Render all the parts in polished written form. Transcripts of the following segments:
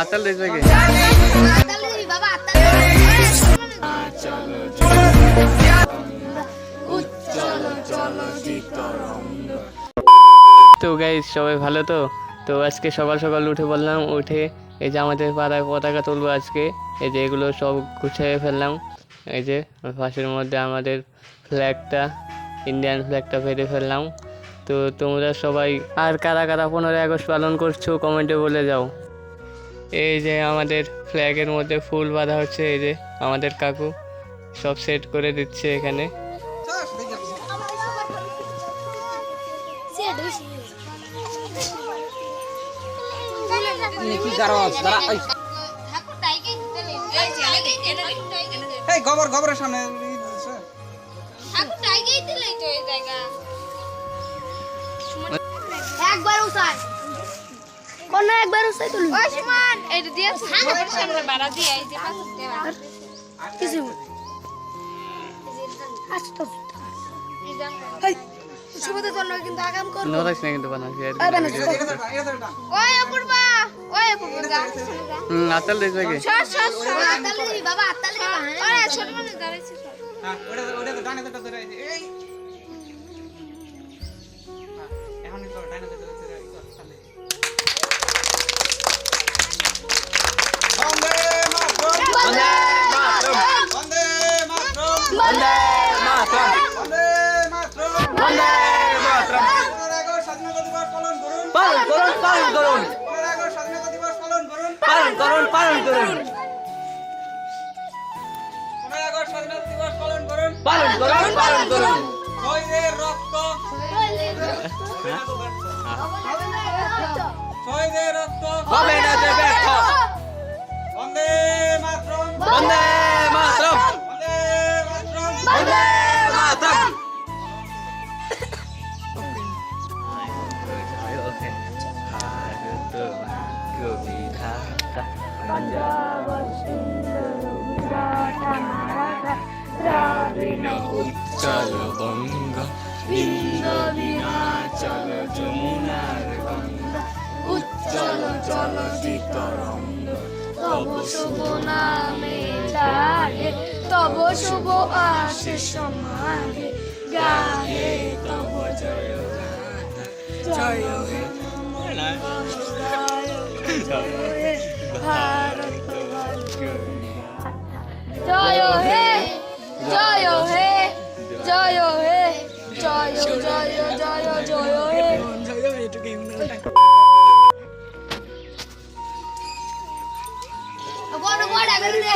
আতাল দিয়েছে কি? তো গাইস সবাই ভালো তো? তো আজকে সকাল সকাল উঠে বললাম, উঠে এই যে আমাদের পাড়ায় পতাকা তুলবো আজকে। এই যে এগুলো সব গুছিয়ে ফেললাম। এই যে পাশের মধ্যে আমাদের ফ্ল্যাগটা, ইন্ডিয়ান ফ্ল্যাগটা ফেলে ফেললাম। তো তোমরা সবাই আর কারা কারা 15ই আগস্ট পালন করছো কমেন্টে বলে যাও। এই যে আমাদের ফ্ল্যাগের মধ্যে ফুল বাঁধা হচ্ছে, এই যে আমাদের কাকু সব সেট করে দিচ্ছে এখানে। গোবরের সামনে একবার উসাই কোন একবার উসাই তুলি ওসমান এটা দিয়ে গোবরের সামনে বাড়া দিয়ে এই যে পাথর দেওয়া কিছু আচ্ছা হাই শুভতে জন্য কিন্তু আগাম করব নোরাস না কিন্তু বানাছি আর ওই অপূর্বা আতাল দিয়েছে কি? আতাল দিবি বাবা আতাল দিবি আরে ছোট মানুষ দাঁড়াইছে হ্যাঁ ওটা তো ডানে তো ধরে এই এখন তো ডানে তো ধরে সামনে বন্দে মাতরম বন্দে মাতরম বন্দে মাতরম বন্দে মাতরম বন্দে মাতরম স্বাধীনতা দিবস পালন করুন পালন করুন পালন করুন স্বাধীনতা দিবস পালন করুন পালন করুন পালন করুন 15 আগস্ট স্বাধীনতা দিবস পালন করুন পালন করুন পালন করুন শহীদের রক্ত শহীদের রক্ত হবে না যে ব্যর্থ বন্দে মাতরম বন্দে মাতরম বন্দে মাতরম বন্দে মাতরম উচ্চল বঙ্গ বিন্দু বিনাচল যমুনার গঙ্গা উচ্চল জল তরঙ্গ তব শুভ নামে লাগে তব শুভ আশিস সমাগে গাহে তব জয় জয় হে ভারত জয় হে জয় হে জয় হে জয় জয় জয় জয় হে বড় বড় করে দে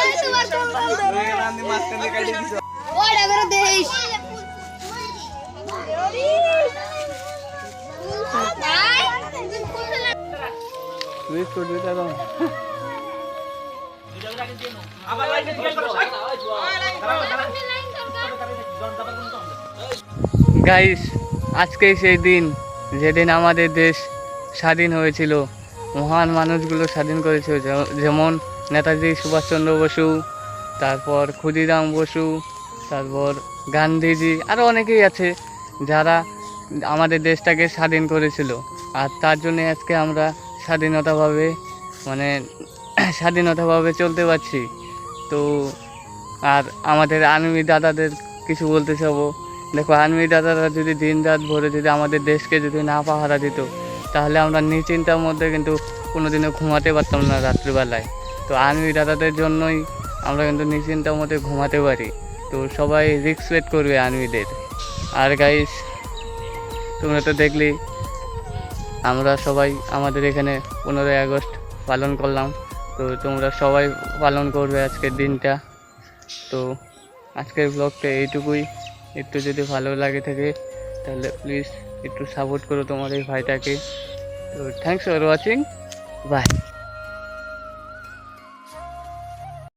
এই তোমার কম্বল দে রান্দি মাস্টার নে কাটি দিছো বড় করে দে উইস কোড দিতে দাও গাইস আজকে সেই দিন যেদিন আমাদের দেশ স্বাধীন হয়েছিল। মহান মানুষগুলো স্বাধীন করেছিল, যেমন নেতাজি সুভাষচন্দ্র বসু, তারপর ক্ষুদিরাম বসু, তারপর গান্ধীজি, আরও অনেকেই আছে যারা আমাদের দেশটাকে স্বাধীন করেছিল। আর তার জন্য আজকে আমরা স্বাধীনতাভাবে চলতে পারছি। তো আর আমাদের আর্মি দাদাদের কিছু বলতে চাবো, দেখো আর্মি দাদারা যদি দিন রাত ভরে যদি আমাদের দেশকে যদি না পাহারা দিত, তাহলে আমরা নিশ্চিন্তার মধ্যে কিন্তু কোনোদিনও ঘুমাতে পারতাম না রাত্রিবেলায়। তো আর্মি দাদাদের জন্যই আমরা কিন্তু নিশ্চিন্তার মধ্যে ঘুমাতে পারি। তো সবাই রেসপেক্ট করবে আর্মিদের। আর গাইস তোমরা তো দেখলি আমরা সবাই আমাদের এখানে 15ই আগস্ট পালন করলাম। তো তোমরা সবাই পালন করবে আজকের দিনটা। তো আজকের ব্লগটা এইটুকুই। একটু যদি ভালো লাগে থাকে তাহলে প্লিজ একটু সাপোর্ট করো তোমার এই ভাইটাকে। তো থ্যাংকস ফর ওয়াচিং, বাই।